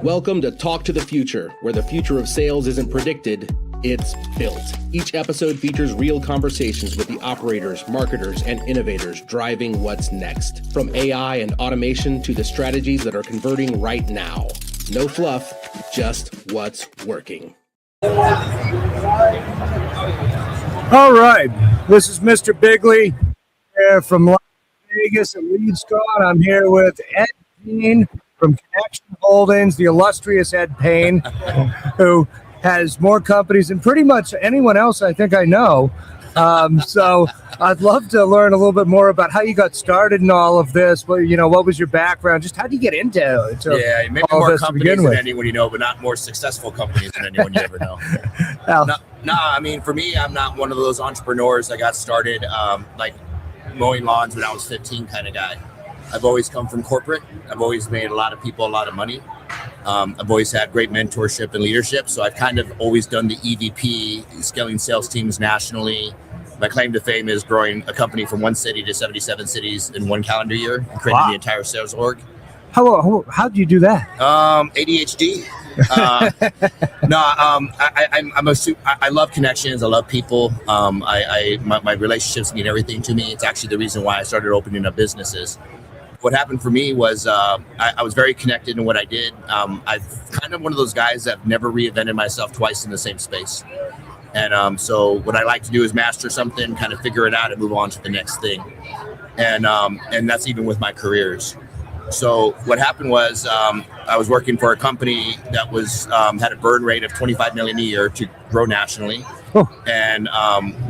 Welcome to Talk to the Future, where the future of sales isn't predicted, it's built. Each episode features real conversations with the operators, marketers, and innovators driving what's next. From AI and automation to the strategies that are converting right now. No fluff, just what's working. All right, this is Mr. Bigley here from Las Vegas at LeadsCon. I'm here with Ed Payne from Connection Holdings, the illustrious Ed Payne, who has more companies than pretty much anyone else I think I know. So I'd love to learn a little bit more about how you got started in all of this. Well, what was your background? Just how did you get into it? Yeah, maybe more companies than anyone you know, but not more successful companies than anyone you ever know. I mean, for me, I'm not one of those entrepreneurs that got started like mowing lawns when I was 15 kind of guy. I've always come from corporate. I've always made a lot of people a lot of money. I've always had great mentorship and leadership. So I've kind of always done the EVP, scaling sales teams nationally. My claim to fame is growing a company from one city to 77 cities in one calendar year and creating the entire sales org. How do you do that? ADHD. I love connections. I love people. My relationships mean everything to me. It's actually the reason why I started opening up businesses. What happened for me was I was very connected in what I did. I'm kind of one of those guys that never reinvented myself twice in the same space. And so what I like to do is master something, kind of figure it out and move on to the next thing. And that's even with my careers. So what happened was I was working for a company that was had a burn rate of 25 million a year to grow nationally. Oh. And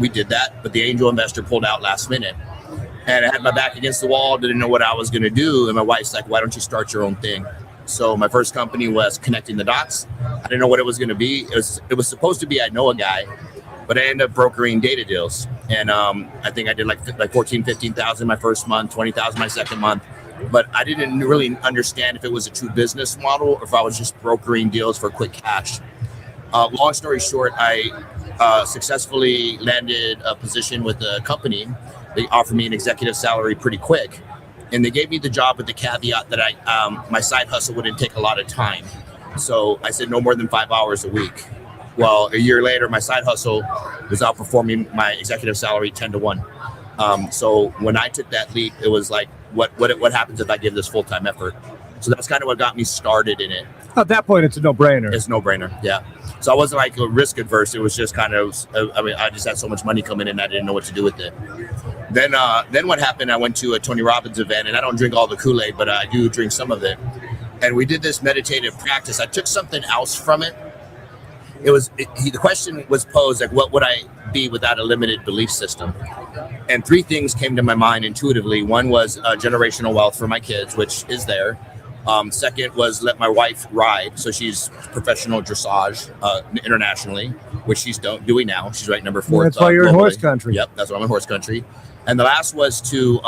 we did that, but the angel investor pulled out last minute. And I had my back against the wall, didn't know what I was going to do. And my wife's like, why don't you start your own thing? So my first company was Connecting the Dots. I didn't know what it was going to be. It was supposed to be I know a guy, but I ended up brokering data deals. And I think I did like 14, 15,000 my first month, 20,000 my second month. But I didn't really understand if it was a true business model or if I was just brokering deals for quick cash. Long story short, I successfully landed a position with a company. They offered me an executive salary pretty quick. And they gave me the job with the caveat that my side hustle wouldn't take a lot of time. So I said no more than 5 hours a week. Well, a year later, my side hustle was outperforming my executive salary 10 to 1. So when I took that leap, it was like, what happens if I give this full-time effort? So that's kind of what got me started in it. At that point, it's a no-brainer. It's a no-brainer, yeah. So I wasn't like risk adverse. It was just kind of, I just had so much money coming in, I didn't know what to do with it. Then what happened, I went to a Tony Robbins event, and I don't drink all the Kool-Aid, but I do drink some of it. And we did this meditative practice. I took something else from it. The question was posed, like, what would I be without a limited belief system? And three things came to my mind intuitively. One was generational wealth for my kids, which is there. Second was let my wife ride. So she's professional dressage internationally, which she's doing now. She's ranked number 4. That's why you're globally in horse country. Yep, that's why I'm in horse country. And the last was to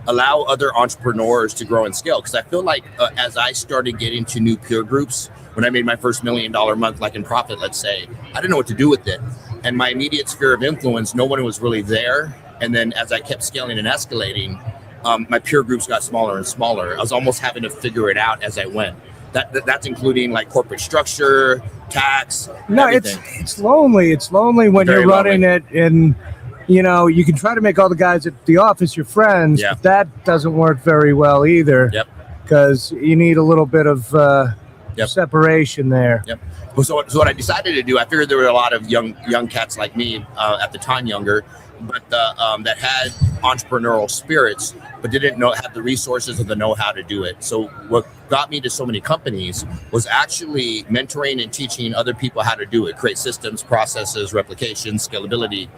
allow other entrepreneurs to grow and scale. Because I feel like as I started getting to new peer groups, when I made my first $1 million month, like in profit, let's say, I didn't know what to do with it. And my immediate sphere of influence, no one was really there. And then as I kept scaling and escalating, my peer groups got smaller and smaller. I was almost having to figure it out as I went. That's including like corporate structure, tax. No, everything. It's lonely. It's lonely when you're running it, and you can try to make all the guys at the office your friends, but that doesn't work very well either. Yep. Because you need a little bit of separation there. Yep. So what I decided to do, I figured there were a lot of young cats like me at the time, younger, but that had entrepreneurial spirits, but didn't have the resources or the know-how to do it. So what got me to so many companies was actually mentoring and teaching other people how to do it, create systems, processes, replication, scalability,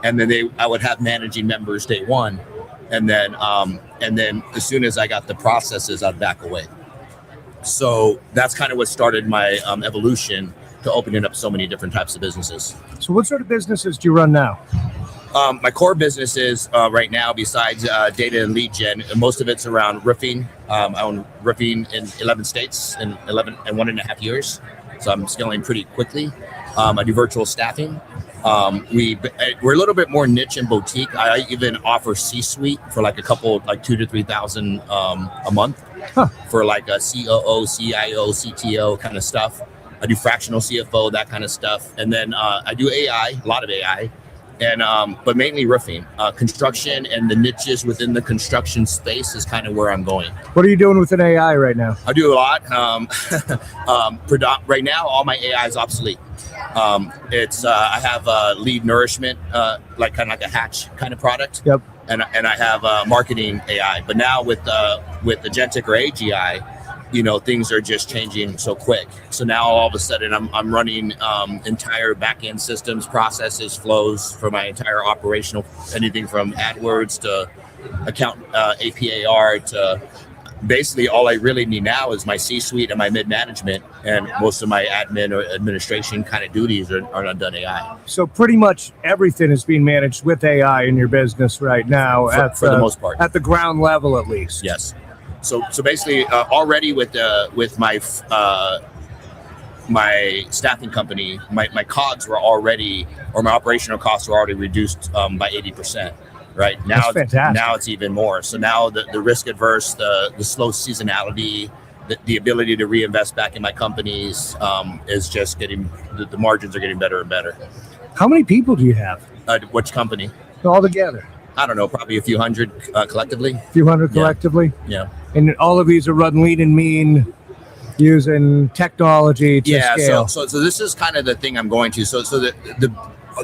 and then I would have managing members day one, and then as soon as I got the processes, I'd back away. So that's kind of what started my evolution to opening up so many different types of businesses. So what sort of businesses do you run now? My core business is right now, besides data and lead gen, most of it's around roofing. I own roofing in 11 states in 1.5 years. So I'm scaling pretty quickly. I do virtual staffing. We're a little bit more niche and boutique. I even offer C-suite for like a couple, like 2,000 to 3,000 a month for like a COO, CIO, CTO kind of stuff. I do fractional CFO, that kind of stuff, and then I do AI, a lot of AI, and but mainly roofing, construction, and the niches within the construction space is kind of where I'm going. What are you doing with an AI right now? I do a lot. Right now, all my AI is obsolete. I have lead nourishment, like kind of like a Hatch kind of product. Yep. And I have marketing AI. But now with agentic or AGI, things are just changing so quick. So now all of a sudden I'm running entire back-end systems, processes, flows for my entire operational, anything from AdWords to account APAR to basically all I really need now is my C-suite and my mid-management, and most of my admin or administration kind of duties are done AI. So pretty much everything is being managed with AI in your business right now, for the most part, at the ground level at least. Yes. So basically, already with my my staffing company, my COGS were already, or my operational costs were already reduced by 80%. Right now, it's even more. So now the risk adverse, the slow seasonality, the ability to reinvest back in my companies is just getting, the margins are getting better and better. How many people do you have? Which company? All together? I don't know, probably a few hundred collectively. A few hundred collectively? Yeah. And all of these are run lean and mean using technology to scale. So this is kind of the thing I'm going to. So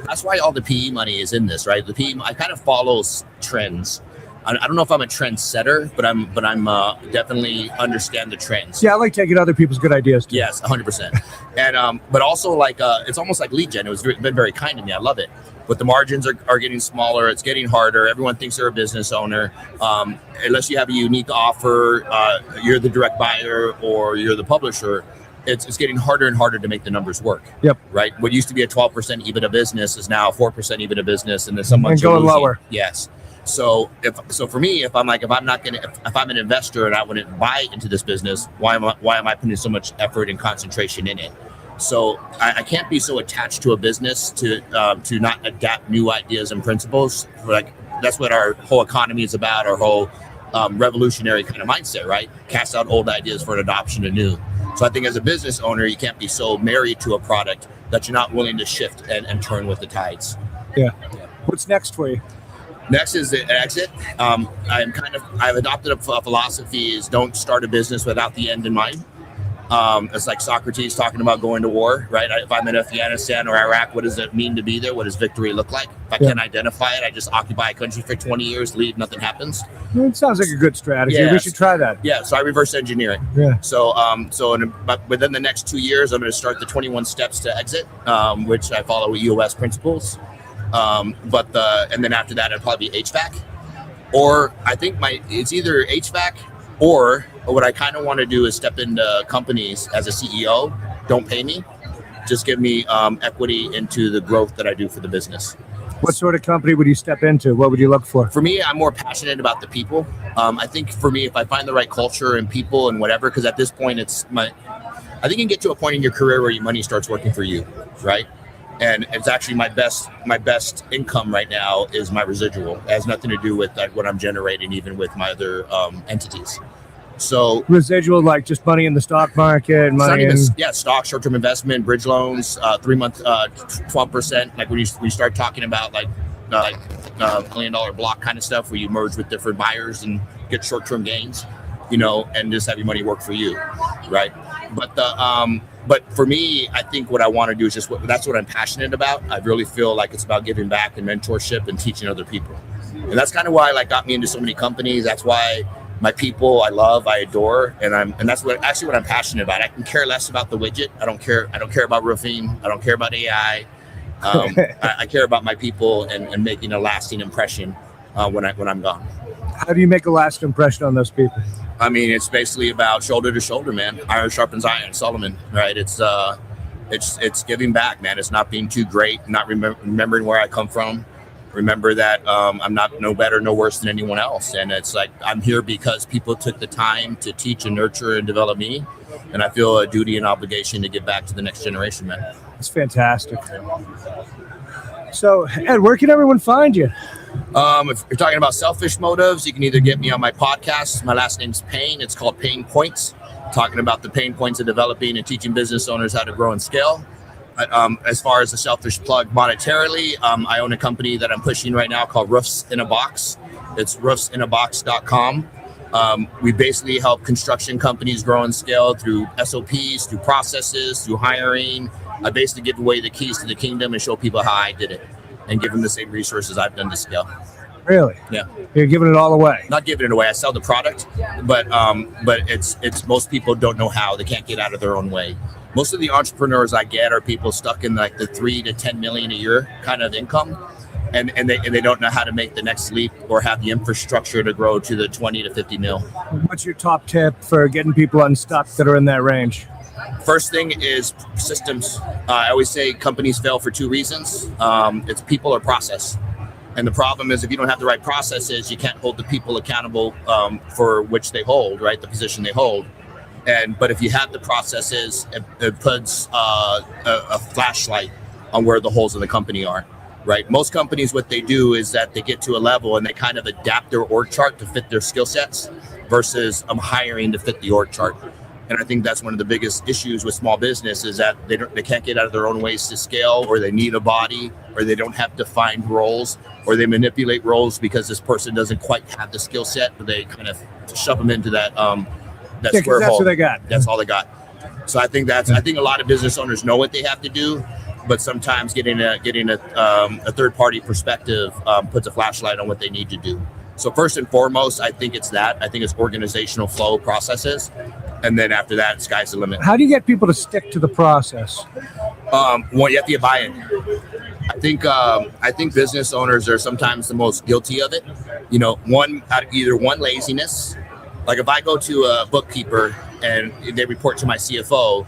that's why all the PE money is in this, right? The PE, I kind of follow trends. I don't know if I'm a trend setter, but I'm definitely understand the trends. Yeah, I like taking other people's good ideas too. Yes, 100%. And but also like it's almost like lead gen. It was been very kind to me. I love it. But the margins are getting smaller. It's getting harder. Everyone thinks they're a business owner. Unless you have a unique offer, you're the direct buyer or you're the publisher. It's getting harder and harder to make the numbers work. Yep. Right. What used to be a 12% EBITDA business is now a 4% EBITDA business, and then some months going lower. Yes. So for me, if I'm an investor and I wouldn't buy into this business, why am I putting so much effort and concentration in it? So I can't be so attached to a business to not adapt new ideas and principles. Like that's what our whole economy is about. Our whole revolutionary kind of mindset, right? Cast out old ideas for an adoption of new. So I think as a business owner, you can't be so married to a product that you're not willing to shift and turn with the tides. Yeah. What's next for you? Next is the exit. I've adopted a philosophy is don't start a business without the end in mind. It's like Socrates talking about going to war, right? If I'm in Afghanistan or Iraq, what does it mean to be there? What does victory look like? If I can't identify it, I just occupy a country for 20 years, leave, nothing happens. It sounds like a good strategy. We should try that. Yeah, so I reverse engineer it. Yeah. So within the next 2 years, I'm going to start the 21 steps to exit, which I follow EOS principles. And then after that, it'll probably be HVAC. Or I think it's either HVAC or what I kind of want to do is step into companies as a CEO. Don't pay me, just give me equity into the growth that I do for the business. What sort of company would you step into? What would you look for? For me, I'm more passionate about the people. I think for me, if I find the right culture and people and whatever, because at this point, I think you can get to a point in your career where your money starts working for you, right? And it's actually my best income right now is my residual. It has nothing to do with like what I'm generating, even with my other entities. So residual, like just money in the stock market, stock, short-term investment, bridge loans, 3-month, 12%. Like when you start talking about like $1 million block kind of stuff, where you merge with different buyers and get short-term gains, and just have your money work for you, right? But for me, I think what I want to do is that's what I'm passionate about. I really feel like it's about giving back and mentorship and teaching other people, and that's kind of why got me into so many companies. That's why. My people, I love, I adore, and that's what I'm passionate about. I can care less about the widget. I don't care about roofing. I don't care about AI. I care about my people and making a lasting impression when I'm gone. How do you make a lasting impression on those people? I mean, it's basically about shoulder to shoulder, man. Iron sharpens iron, Solomon, right? It's giving back, man. It's not being too great, not remembering where I come from. Remember that I'm not no better, no worse than anyone else. And it's like I'm here because people took the time to teach and nurture and develop me. And I feel a duty and obligation to give back to the next generation, man. It's fantastic. So, Ed, where can everyone find you? If you're talking about selfish motives, you can either get me on my podcast. My last name's Payne. It's called Pain Points, talking about the pain points of developing and teaching business owners how to grow and scale. But as far as the selfish plug monetarily, I own a company that I'm pushing right now called Roofs in a Box. It's roofsinabox.com. We basically help construction companies grow and scale through SOPs, through processes, through hiring. I basically give away the keys to the kingdom and show people how I did it and give them the same resources I've done to scale. Really? Yeah. You're giving it all away? Not giving it away. I sell the product, but it's most people don't know how. They can't get out of their own way. Most of the entrepreneurs I get are people stuck in like the 3 to 10 million a year kind of income. And they don't know how to make the next leap or have the infrastructure to grow to the 20 to 50 mil. What's your top tip for getting people unstuck that are in that range? First thing is systems. I always say companies fail for 2 reasons. It's people or process. And the problem is if you don't have the right processes, you can't hold the people accountable for which they hold, right? The position they hold. But if you have the processes, it puts a flashlight on where the holes in the company are. Right. Most companies, what they do is that they get to a level and they kind of adapt their org chart to fit their skill sets versus hiring to fit the org chart. And I think that's one of the biggest issues with small business is that they can't get out of their own ways to scale, or they need a body, or they don't have defined roles, or they manipulate roles because this person doesn't quite have the skill set, but they kind of shove them into that square hole. That's what they got. That's all they got. So I think a lot of business owners know what they have to do. But sometimes getting a third party perspective puts a flashlight on what they need to do. So first and foremost, I think it's that. I think it's organizational flow processes, and then after that, sky's the limit. How do you get people to stick to the process? Well, you have to get buy-in. I think business owners are sometimes the most guilty of it. You know, either laziness. Like if I go to a bookkeeper and they report to my CFO,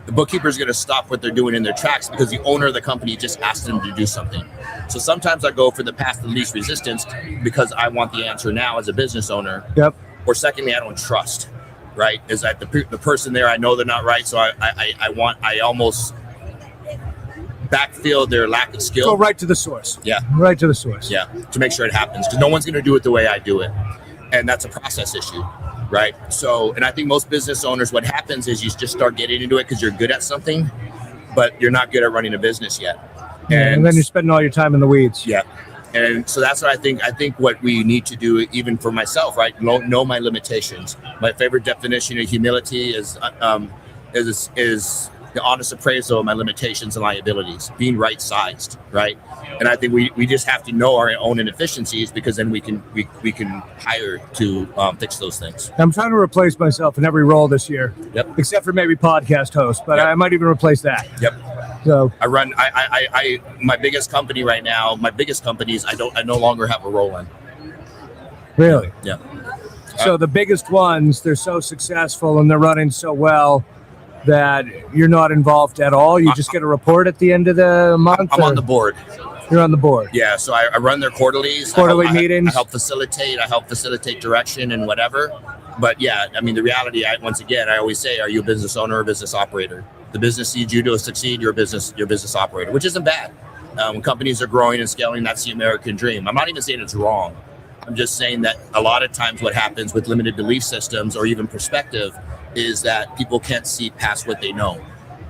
the bookkeeper is going to stop what they're doing in their tracks because the owner of the company just asked them to do something. So sometimes I go for the path of least resistance because I want the answer now as a business owner. Yep. Or secondly, I don't trust, right? Is that the person there, I know they're not right. So I almost backfill their lack of skill. Go right to the source. Yeah. Right to the source. Yeah. To make sure it happens, because no one's going to do it the way I do it. And that's a process issue. Right. So, and I think most business owners, what happens is you just start getting into it because you're good at something, but you're not good at running a business yet. And then you're spending all your time in the weeds. Yeah. And so that's what I think. I think what we need to do, even for myself, right? Know my limitations. My favorite definition of humility is the honest appraisal of my limitations and liabilities, being right sized, right? And I think we just have to know our own inefficiencies, because then we can hire to fix those things. I'm trying to replace myself in every role this year. Yep. Except for maybe podcast host, but Yep. I might even replace that. Yep. So I my biggest company right now, my biggest companies, I no longer have a role in. Really? Yeah. So the biggest ones, they're so successful and they're running so well that you're not involved at all. You just get a report at the end of the month. I'm on the board. You're on the board. Yeah, so I run their quarterlies. Quarterly meetings. I help facilitate direction and whatever. But yeah, I mean, the reality, once again, I always say, are you a business owner or a business operator? The business needs you to succeed. You're a business operator, which isn't bad. When companies are growing and scaling, that's the American dream. I'm not even saying it's wrong. I'm just saying that a lot of times what happens with limited belief systems or even perspective is that people can't see past what they know.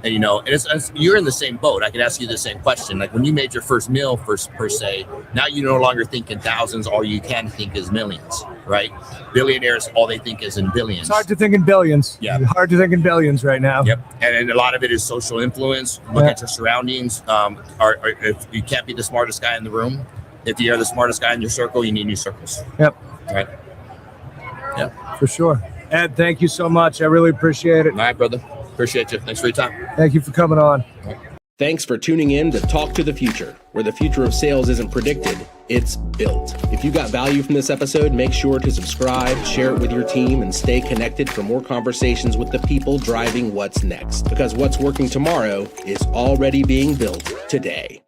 And, you know, and it's you're in the same boat. I can ask you the same question. Like when you made your first meal, per se, now you no longer think in thousands. All you can think is millions, right? Billionaires, all they think is in billions. It's hard to think in billions. Yeah. Hard to think in billions right now. Yep. And a lot of it is social influence. Look at your surroundings. If you can't be the smartest guy in the room, if you're the smartest guy in your circle, you need new circles. Yep. Right. Yep. For sure. Ed, thank you so much. I really appreciate it. All right, brother. Appreciate you. Thanks for your time. Thank you for coming on. Thanks for tuning in to Talk to the Future, where the future of sales isn't predicted, it's built. If you got value from this episode, make sure to subscribe, share it with your team, and stay connected for more conversations with the people driving what's next. Because what's working tomorrow is already being built today.